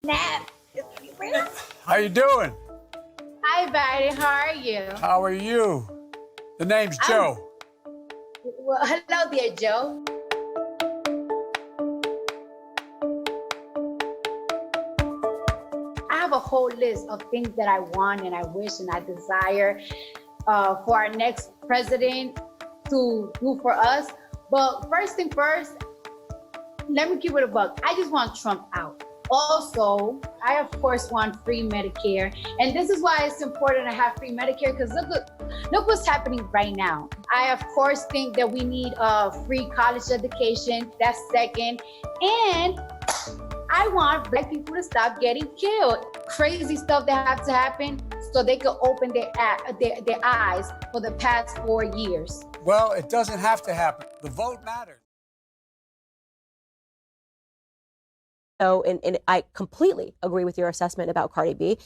Nap. How you doing? Hi, Barry. How are you? How are you? The name's Joe. Well, hello there, Joe. I have a whole list of things that I want and I wish and I desire for our next president to do for us. But first thing first, let me keep it a buck. I just want Trump out. Also, I of course want free Medicare, and this is why it's important to have free Medicare, because look what's happening right now. I of course think that we need free college education. That's second, and I want Black people to stop getting killed. Crazy stuff that have to happen so they can open their eyes for the past 4 years. Well, it doesn't have to happen. The vote matters. So, and I completely agree with your assessment about Cardi B.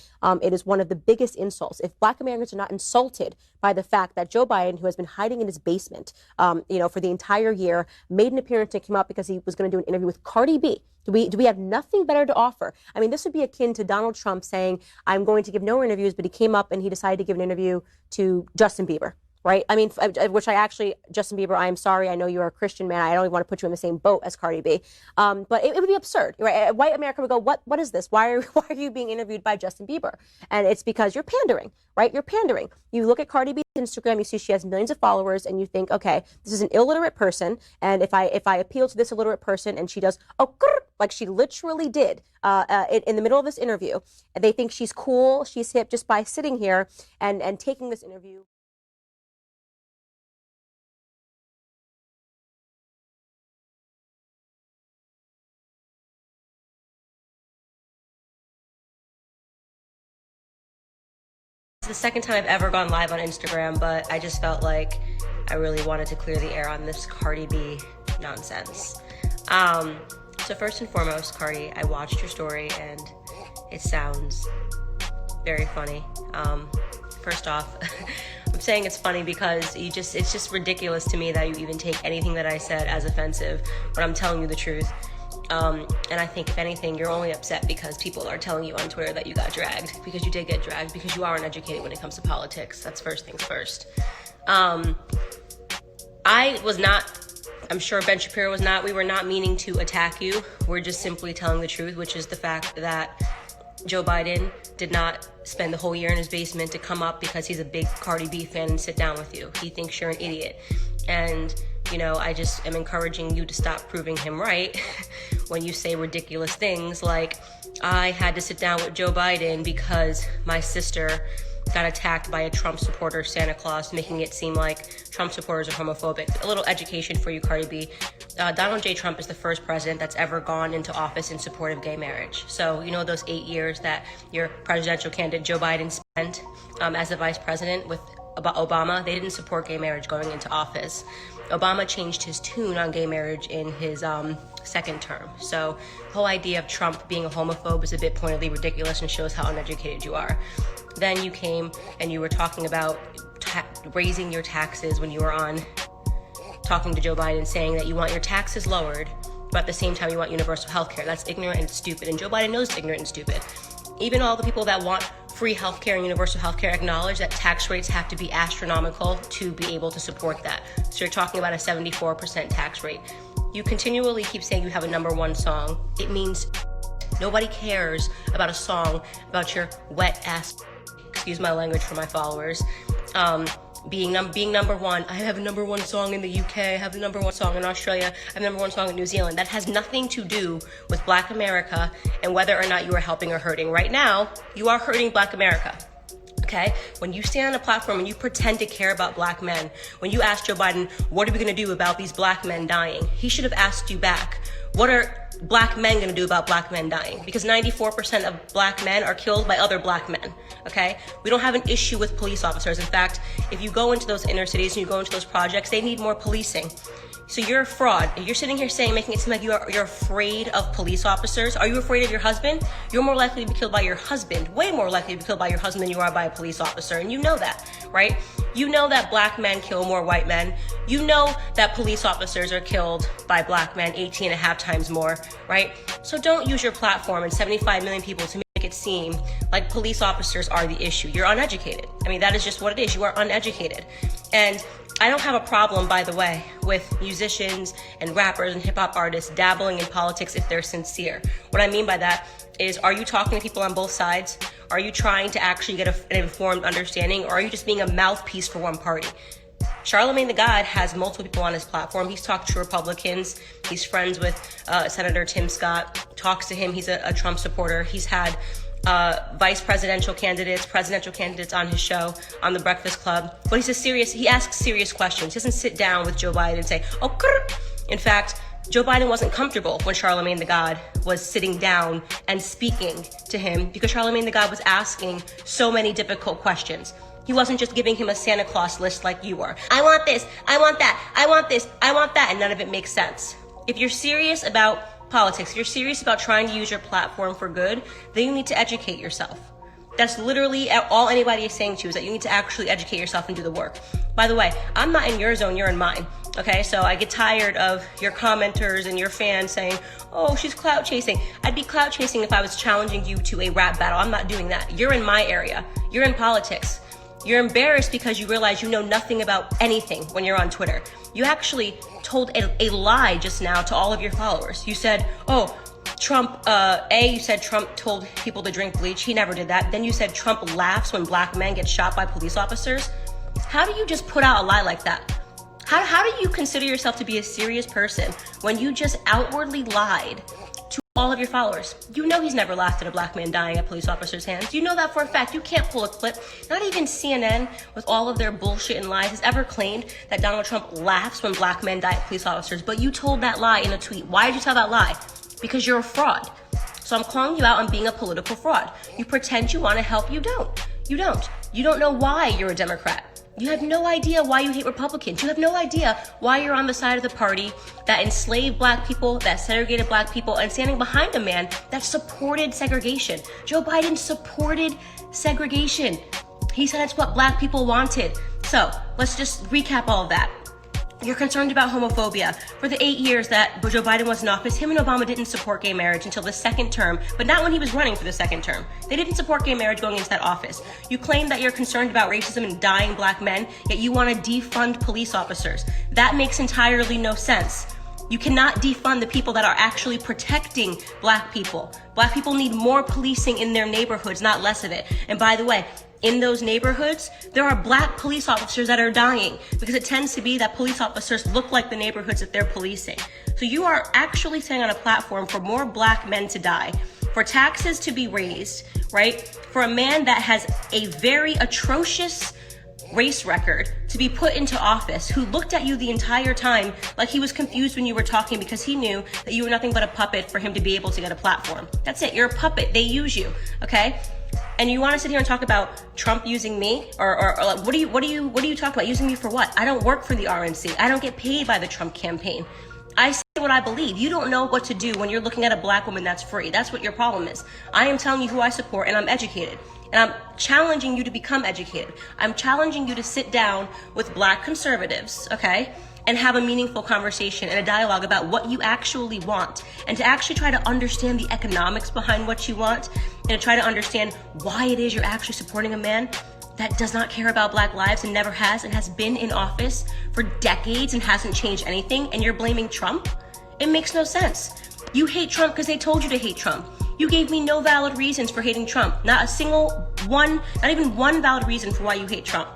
It is one of the biggest insults. If Black Americans are not insulted by the fact that Joe Biden, who has been hiding in his basement, for the entire year, made an appearance and came out because he was going to do an interview with Cardi B. Do we have nothing better to offer? I mean, this would be akin to Donald Trump saying, I'm going to give no interviews, but he came up and he decided to give an interview to Justin Bieber. Right? I mean, Justin Bieber, I'm sorry. I know you're a Christian man. I don't even want to put you in the same boat as Cardi B. But it would be absurd, right? White America would go, what is this? Why are you being interviewed by Justin Bieber? And it's because you're pandering, right? You're pandering. You look at Cardi B's Instagram, you see she has millions of followers, and you think, okay, this is an illiterate person. And if I appeal to this illiterate person and she does, like she literally did in the middle of this interview, and they think she's cool, she's hip just by sitting here and taking this interview. It's the second time I've ever gone live on Instagram, but I just felt like I really wanted to clear the air on this Cardi B nonsense. So first and foremost, Cardi, I watched your story and it sounds very funny. First off, I'm saying it's funny because it's just ridiculous to me that you even take anything that I said as offensive when I'm telling you the truth. And I think, if anything, you're only upset because people are telling you on Twitter that you got dragged, because you did get dragged, because you are uneducated when it comes to politics. That's first things first. I was not, I'm sure Ben Shapiro was not, we were not meaning to attack you. We're just simply telling the truth, which is the fact that Joe Biden did not spend the whole year in his basement to come up because he's a big Cardi B fan and sit down with you. He thinks you're an idiot. And I just am encouraging you to stop proving him right when you say ridiculous things like, I had to sit down with Joe Biden because my sister got attacked by a Trump supporter, Santa Claus, making it seem like Trump supporters are homophobic. A little education for you, Cardi B. Donald J. Trump is the first president that's ever gone into office in support of gay marriage. So, those 8 years that your presidential candidate Joe Biden spent as the vice president with Obama, they didn't support gay marriage going into office. Obama changed his tune on gay marriage in his second term. So the whole idea of Trump being a homophobe is a bit pointedly ridiculous and shows how uneducated you are. Then you came and you were talking about raising your taxes when you were on talking to Joe Biden, saying that you want your taxes lowered, but at the same time you want universal health care. That's ignorant and stupid, and Joe Biden knows it's ignorant and stupid. Even all the people that want free healthcare and universal healthcare acknowledge that tax rates have to be astronomical to be able to support that. So you're talking about a 74% tax rate. You continually keep saying you have a #1 song. It means nobody cares about a song about your wet ass, excuse my language for my followers, being number one. I have a #1 song in the UK, I have the #1 song in Australia, I have the #1 song in New Zealand. That has nothing to do with Black America and whether or not you are helping or hurting. Right now, you are hurting Black America. Okay? When you stand on a platform and you pretend to care about Black men, when you ask Joe Biden, what are we going to do about these Black men dying? He should have asked you back, what are Black men going to do about Black men dying? Because 94% of Black men are killed by other Black men, okay? We don't have an issue with police officers. In fact, if you go into those inner cities and you go into those projects, they need more policing. So you're a fraud. If you're sitting here making it seem like you're afraid of police officers, are you afraid of your husband? You're more likely to be killed by your husband, way more likely to be killed by your husband than you are by a police officer, and you know that. right? You know that black men kill more white men. You know that police officers are killed by black men 18 and a half times more, right? So don't use your platform and 75 million people to make it seem like police officers are the issue. You're uneducated. I mean, that is just what it is. You are uneducated. And I don't have a problem, by the way, with musicians and rappers and hip hop artists dabbling in politics if they're sincere. What I mean by that is, are you talking to people on both sides? Are you trying to actually get an informed understanding, or are you just being a mouthpiece for one party? Charlemagne the God has multiple people on his platform. He's talked to Republicans. He's friends with Senator Tim Scott, talks to him. He's a Trump supporter. He's had vice presidential candidates on his show, on The Breakfast Club. But he asks serious questions. He doesn't sit down with Joe Biden and say, oh, grr. In fact, Joe Biden wasn't comfortable when Charlemagne the God was sitting down and speaking to him, because Charlemagne the God was asking so many difficult questions. He wasn't just giving him a Santa Claus list like you are. I want this, I want that, I want this, I want that, and none of it makes sense. If you're serious about politics, if you're serious about trying to use your platform for good, then you need to educate yourself. That's literally all anybody is saying to you, is that you need to actually educate yourself and do the work. By the way, I'm not in your zone, you're in mine. Okay, so I get tired of your commenters and your fans saying, oh, she's clout chasing. I'd be clout chasing if I was challenging you to a rap battle. I'm not doing that. You're in my area. You're in politics. You're embarrassed because you realize you know nothing about anything when you're on Twitter. You actually told a lie just now to all of your followers. You said, oh, Trump, you said Trump told people to drink bleach. He never did that. Then you said Trump laughs when black men get shot by police officers. How do you just put out a lie like that? How do you consider yourself to be a serious person when you just outwardly lied to all of your followers? You know he's never laughed at a black man dying at police officers' hands. You know that for a fact. You can't pull a clip. Not even CNN, with all of their bullshit and lies, has ever claimed that Donald Trump laughs when black men die at police officers. But you told that lie in a tweet. Why did you tell that lie? Because you're a fraud. So I'm calling you out on being a political fraud. You pretend you want to help. You don't. You don't. You don't know why you're a Democrat. You have no idea why you hate Republicans. You have no idea why you're on the side of the party that enslaved black people, that segregated black people, and standing behind a man that supported segregation. Joe Biden supported segregation. He said it's what black people wanted. So let's just recap all of that. You're concerned about homophobia. For the 8 years that Joe Biden was in office, him and Obama didn't support gay marriage until the second term, but not when he was running for the second term. They didn't support gay marriage going into that office. You claim that you're concerned about racism and dying black men, yet you want to defund police officers. That makes entirely no sense. You cannot defund the people that are actually protecting black people. Black people need more policing in their neighborhoods, not less of it. And by the way, in those neighborhoods, there are black police officers that are dying because it tends to be that police officers look like the neighborhoods that they're policing. So you are actually saying on a platform for more black men to die, for taxes to be raised, right? For a man that has a very atrocious race record to be put into office, who looked at you the entire time like he was confused when you were talking because he knew that you were nothing but a puppet for him to be able to get a platform. That's it. You're a puppet. They use you. Okay? And you want to sit here and talk about Trump using me, or like, what do you talk about? Using me for what? I don't work for the RNC. I don't get paid by the Trump campaign. I say what I believe. You don't know what to do when you're looking at a black woman that's free. That's what your problem is. I am telling you who I support, and I'm educated. And I'm challenging you to become educated. I'm challenging you to sit down with black conservatives, okay? And have a meaningful conversation and a dialogue about what you actually want, and to actually try to understand the economics behind what you want, and to try to understand why it is you're actually supporting a man that does not care about black lives and never has, and has been in office for decades and hasn't changed anything, and you're blaming Trump? It makes no sense. You hate Trump because they told you to hate Trump. You gave me no valid reasons for hating Trump. Not a single one, not even one valid reason for why you hate Trump.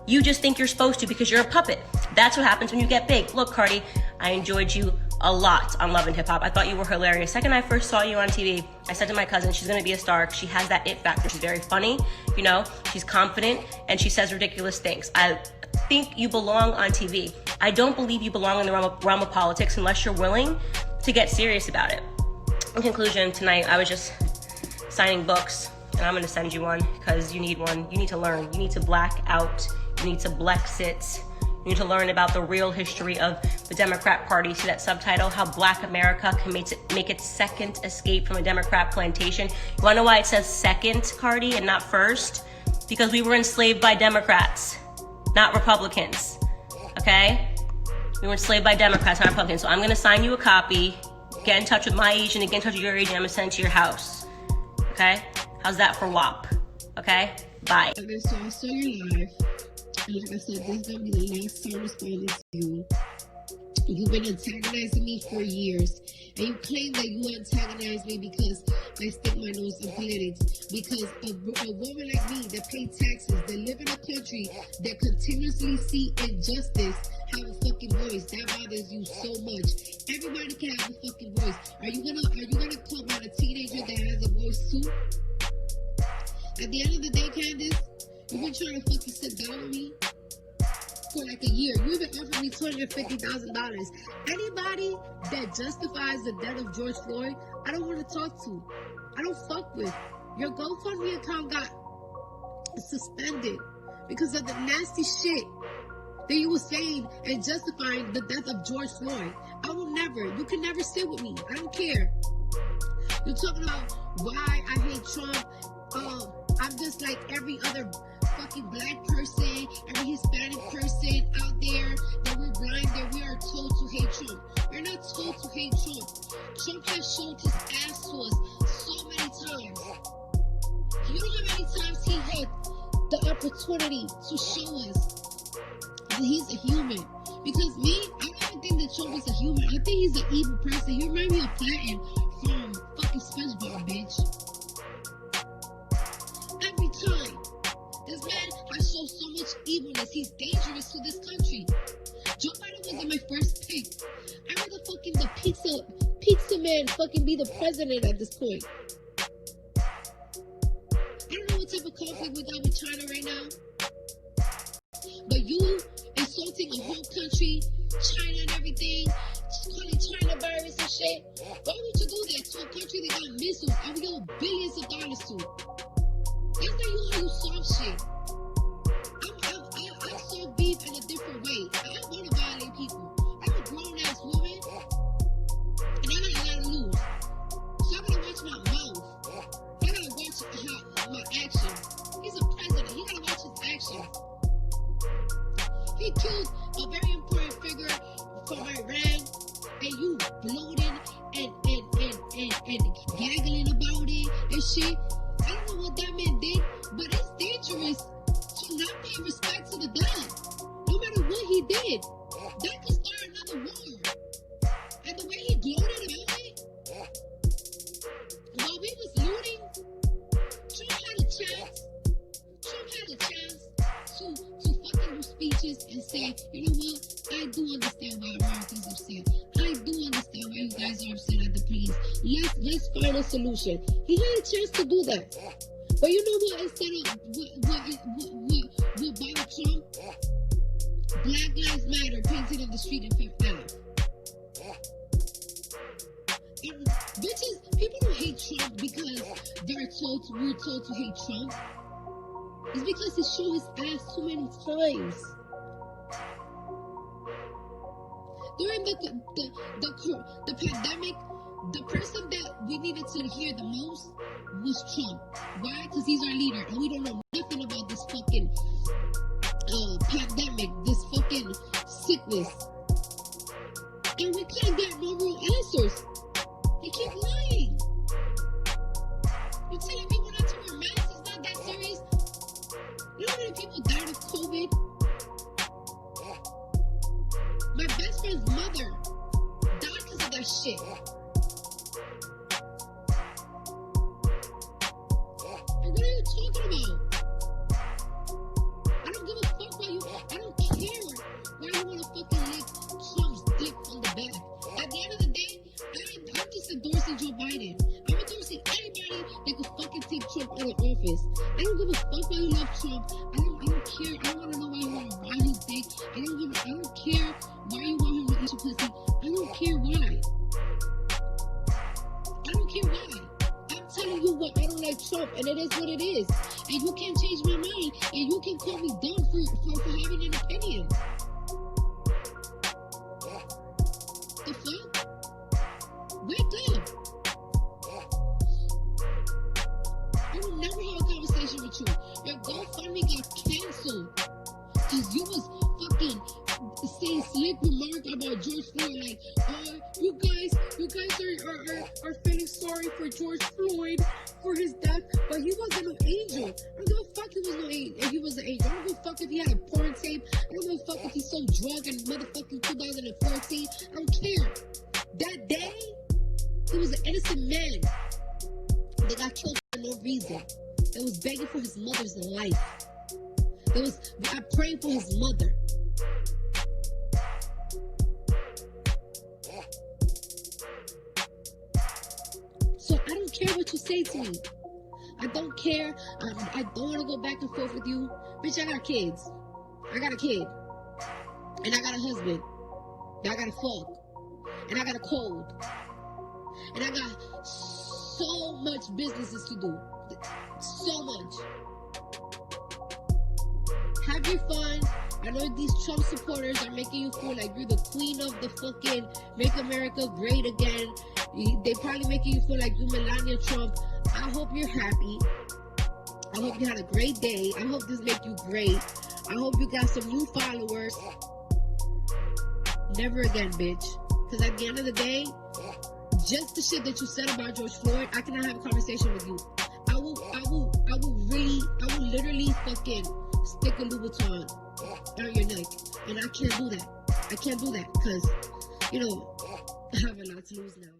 You just think you're supposed to because you're a puppet. That's what happens when you get big. Look, Cardi, I enjoyed you a lot on Love and Hip Hop. I thought you were hilarious. Second I first saw you on TV, I said to my cousin, she's gonna be a star. She has that it factor. She's very funny, you know, she's confident, and she says ridiculous things. I think you belong on TV. I don't believe you belong in the realm of politics unless you're willing to get serious about it. In conclusion, tonight I was just signing books, and I'm gonna send you one because you need one. You need to learn. You need to black out. You need to Blexit. You need to learn about the real history of the Democrat Party. See that subtitle, How Black America Can Make its Second Escape from a Democrat Plantation. You wanna know why it says second, Cardi, and not first? because we were enslaved by Democrats, not Republicans, okay? We were enslaved by Democrats, not Republicans. So I'm gonna sign you a copy, get in touch with my agent, and get in touch with your agent. I'm gonna send it to your house, okay? How's that for WAP, okay? Bye. Okay, so I saw your live, and like I said, this is gonna be the last time responding to you. You've been antagonizing me for years, and you claim that you antagonize me because I stick my nose in politics. Because a woman like me that pay taxes, that live in a country that continuously see injustice, have a fucking voice. That bothers you so much. Everybody can have a fucking voice. Are you gonna come on a teenager that has a voice too? At the end of the day, Candace, you've been trying to fucking sit down with me for like a year. You even offered me $250,000. Anybody that justifies the death of George Floyd, I don't want to talk to. I don't fuck with. Your GoFundMe account got suspended because of the nasty shit that you were saying and justifying the death of George Floyd. I will never. You can never sit with me. I don't care. You're talking about why I hate Trump. I'm just like every other fucking black person, every Hispanic person out there, that we're blind, that we are told to hate Trump. We're not told to hate Trump. Trump has shown his ass to us so many times. You know how many times he had the opportunity to show us that he's a human. Because me, I don't even think that Trump is a human. I think he's an evil person. He reminds me of Platten from fucking SpongeBob, bitch. Every time. This man has shown so much evilness. He's dangerous to this country. Joe Biden wasn't my first pick. I'd rather fucking the pizza man fucking be the president at this point. I don't know what type of conflict we got with China right now. But you insulting a whole country, China and everything, calling China virus and shit. Why would you do that to a country that got missiles and we owe billions of dollars to? That's not you how you solve shit. I solve beef in a different way. I don't want to violate people. I'm a grown-ass woman, and I got a lot to lose. So I gotta watch my mouth. I gotta watch my actions. He's a president. He gotta watch his actions. He killed a very important figure from Iran, and you bloating and gaggling about it and shit. I don't know what that man did, but it's dangerous to not pay respect to the dead. No matter what he did, that could start another war. And the way he gloated about it, while we was looting, Trump had a chance to fucking do speeches and say, you know what, I do understand why Americans are upset. I do understand why you guys are upset at the police. Let's find a solution. He had a chance to do that. But you know what, instead of what Donald Trump, Black Lives Matter painted in the street in Fifth Ave. Bitches, people don't hate Trump because we're told to hate Trump. It's because he showed his ass too many times. During the pandemic, the person that we needed to hear the most was Trump. Why? Because he's our leader, and we don't know nothing about this fucking pandemic, this fucking sickness. And we couldn't get no real answers. He keep lying. You're telling people not to wear masks? It's not that serious. You know how many people died of COVID? My best friend's mother died because of that shit. And what are you talking about? I don't give a fuck why you. I don't care why you want to fucking lick Trump's dick on the back. At the end of the day, I'm just endorsing Joe Biden. I'm endorsing anybody that could fucking take Trump out of office. I don't give a fuck why you love Trump. I don't care. I don't want to know why you want to ride his dick. I don't care why you want him to eat your pussy. I don't care why. I don't care why. I'm telling you what, I don't like Trump, and it is what it is. And you can't change my mind, and you can call me dumb for having an opinion. The fuck? Wake up. I will never have a conversation with you. GoFundMe got canceled because you was fucking saying slick remark about George Floyd, like, you guys are feeling sorry for George Floyd for his death, but he wasn't an angel. I don't give a fuck if he was an angel. I don't give a fuck if he had a porn tape. I don't give a fuck if he sold drugs in motherfucking 2014. I don't care. That day, he was an innocent man that got killed for no reason. That was begging for his mother's life. I prayed for his mother. So I don't care what you say to me. I don't care. I don't want to go back and forth with you. Bitch, I got kids. I got a kid. And I got a husband. And I got a fuck. And I got a cold. And I got so much businesses to do. So much. Have your fun. I know these Trump supporters are making you feel like you're the queen of the fucking Make America Great Again. They probably making you feel like you're Melania Trump. I hope you're happy. I hope you had a great day. I hope this make you great. I hope you got some new followers. Never again, bitch. Because at the end of the day, just the shit that you said about George Floyd, I cannot have a conversation with you. I will literally fucking stick a Louboutin on your neck. And I can't do that. I can't do that because, I have a lot to lose now.